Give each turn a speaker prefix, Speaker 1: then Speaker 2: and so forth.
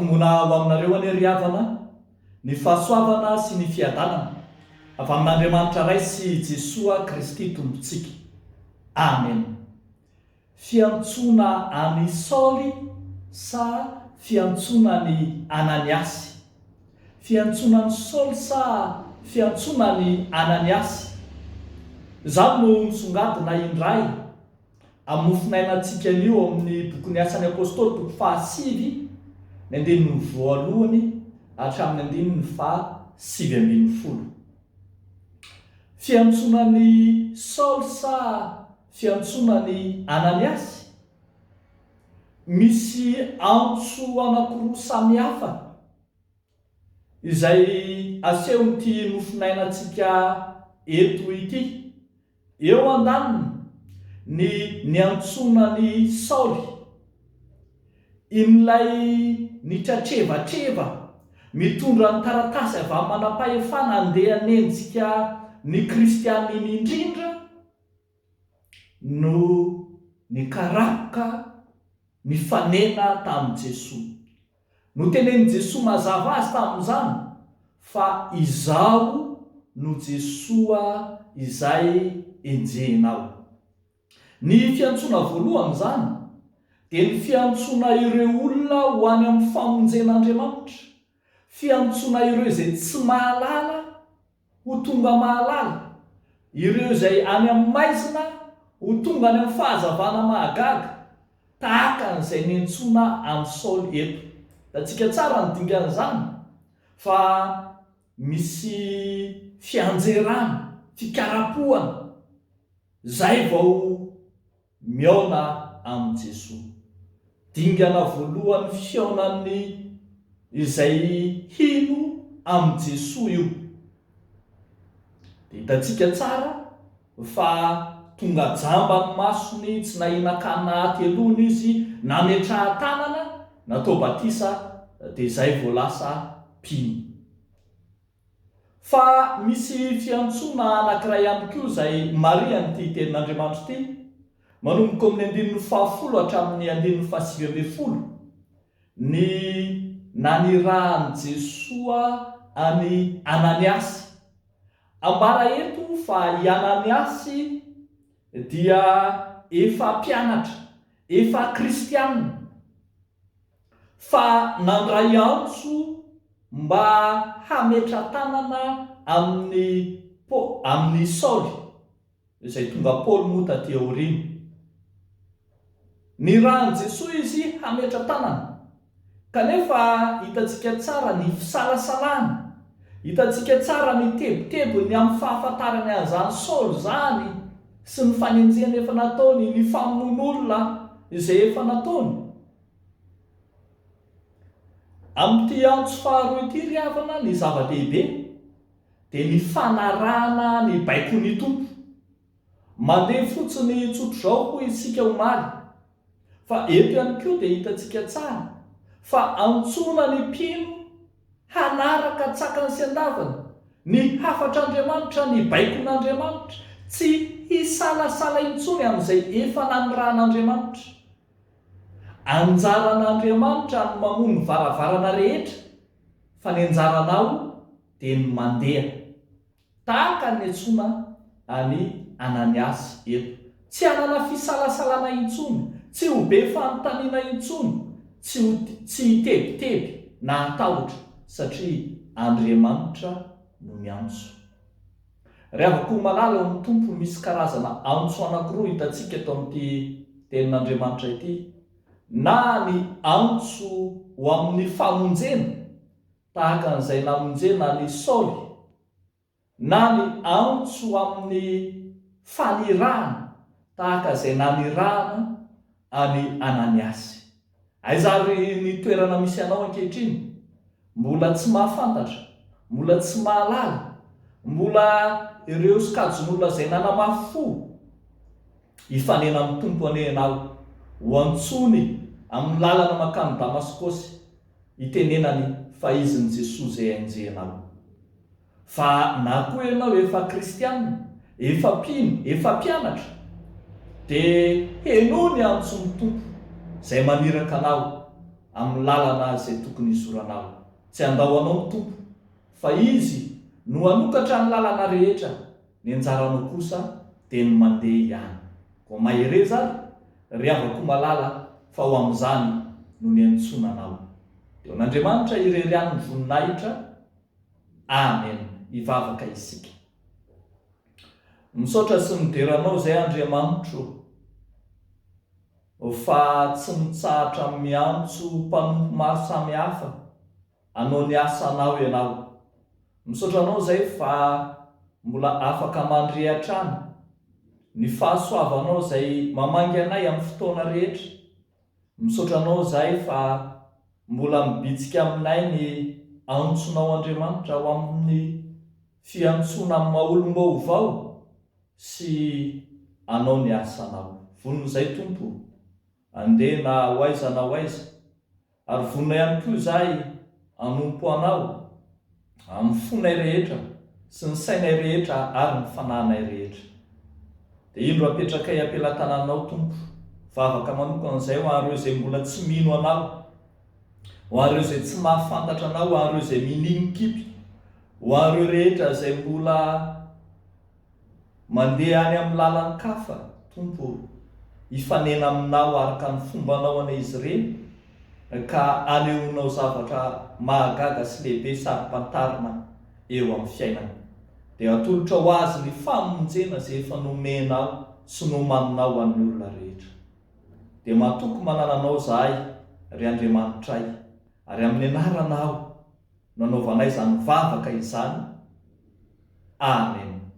Speaker 1: fatomona ao aminareo any ry havana ny fahasoavana sy ny fiadanana avy amin'Andriamanitra ray sy Jesoa Kristy tompontsika. Amen. Fiantsona any Saoly sa fiantsona ny Ananiasy? Fiantsona ny Saoly sa fiantsona ny Ananiasy? Zany no misongadina indray amin'ny finainantsika anio amin'ny bokin'ny Asan'ny Apôstôly toko 5 ny andininy voalohany hatramin'ny andininy 7. Fiantsona ny Saoly sa fiantsona ny Ananiasy? Misy antso anankiroa samihafa izay asehon'ity nofinainantsika eto ity. Eo andaniny ny antsona ny Saoly, in'ilay nitratrevatreva mitondra ny taratasy avy amin'ny manam-pahefana andeha hanenjika ny kristianina indrindra no nikarapoka ny fanena tamin'i Jesosy. No tenen'i Jesosy mazava azy tamin'izany fa izao no Jesoa izay enjenao. Ny fiantsona voalohany zany dia ny fiantsona ireo olona ho any amin'ny famonjen'Andriamanitra, fiantsona ireo izay tsy mahalala ho tonga mahalala, ireo izay any amin'ny maizina ho tonga any amin'ny fahazavana mahagaga, tahaka n'izay niantsona amin'ny Saoly eto. Antsika tsara ny dingan'izany fa misy fianjerana, fikarapoana, zay vao miaona amin'ny Jesosy. Dingana voalohany fiaonan'ny izay hino amin'ny Jesosy io. Dia hitantsika tsara fa tonga jamba ny masony, tsy nahinan-kanina atelony izy, nametraha tanana, natao batisa, dia izay vao lasa mpino. Fa misy fiantsona anankiray ihany koa izay Maria n'ity tenin'Andriamanitra ity, manomboka amin'ny andininy 10 hatramin'ny andininy 9, ny nanirahan'i Jesoa any Ananiasy. Ambara eto fa i Ananiasy dia efa mpianatra, efa kristianina, fa nandray antso mba hametra tanana amin'ny Saoly, izay tonga Paoly moa taty aoriana. Ny rahan'i Jesosy izy hametra tanana, kanefa hitantsika tsara ny fisalasalana, hitantsika tsara ny tebotebony amin'ny fahafantarany an'izany Saoly zany sy ny fanenjehana efa nataony, ny famonoan'olona izay efa nataony. Amin'ity antso faharoa ity ry havana, ny zava-dehibe dia ny fanarahana ny baikon'ny tompo. Mandeha fotsiny tsotro zao hoy isika omaly, fa eto ihany koa dia hitantsika tsara fa antsona ny mpino hanaraka tsakany sy andavana ny hafatr'Andriamanitra, ny baikon'Andriamanitra, tsy hisalasala intsony amin'izay efa nanirahan'Andriamanitra. Anjaran'Andriamanitra ny mamono ny varavarana rehetra, fa ny anjaranao dia ny mandeha, tahaka ny antsona any Ananiasy eto. Tsy hanana fisalasalana intsony, tsy ho be fanontaniana intsony, tsy hitebiteby na hatahotra, satria Andriamanitra no miantso. Rehavako malala amin'ny tompo, misy karazana antso anankiroa hitantsika eto amin'ity tenin'Andriamanitra ity. Na ny antso ho amin'ny famonjena, tahaka n'izay namonjena ny Saoly, na ny antso amin'ny fanirahana, tahaka izay nanirahana any Ananiasy. Aizary ny toerana misy anao ankehitriny, mbola tsy mahafantatra, mbola tsy mahalala, mbola ireo sokajin'olona izay nanamafy fo, hifanena amin'ny tompo anenao, ho antsony amin'ny lalana makany Damaskosy, hitenenany fa izy ny Jesosy izay anjenao. Fa na koa ianao efa kristianina, efa mpino, efa mpianatra, dia heno ny antson'ny tompo izay maniraka anao amin'ny lalana izay tokony izoranao. Tsy andao anao ny tompo, fa izy no anokatra ny lalana rehetra, ny anjaranao kosa dia ny mandeha ihany. Ko mahare zany, ry avako malala fa ho amin'izany no ny antsonanao. Dia n'Andriamanitra irery ny voninahitra. Amen. Ivavaka isika. Misaotra sy mideranao izay Andriamanitro, fa tsy mitsahatra miantso mpanompo maro samihafa hanao ny asanao ianao. Misaotra anao izay fa mbola afaka mandrehatra any, ny fahasoavanao izay mamangy anay amin'ny fotoana rehetra. Misaotra anao izay fa mbola mibitsika aminay ny antsonao Andriamanitra ao amin'ny fiantsona amin'ny maha-olom-baovao sy anao ny asanao. Vonon'izay Tompo, andeha na ho aiza na ho aiza, ary vonona ihany koa izahay hanompo anao amin'ny fonay rehetra sy ny sainay rehetra ary ny fanahinay rehetra. Dia indro apetraka am-pelatananao Tompo, vavaka manokana izay ho an'ireo izay mbola tsy mino anao, ho an'ireo izay tsy mahafantatra anao, ho an'ireo izay mininikipy, ho an'ireo rehetra izay mbola mandeha any amin'ny lalan'ny kafa. Tompo, ifanena aminao araka ny fombanao anay izy ireny, ka anehoanao zavatra mahagaga sy lehibe sarim-pantarina eo amin'ny fiainana. Dia atolotra ho azy ny famonjena izay efa nomenao sy nomaninao amin'ny olona rehetra. Dia mahatoky manananao izahay, ry Andriamanitray, ary amin'ny anaranao nanaovanay izany vavaka izany. Amen.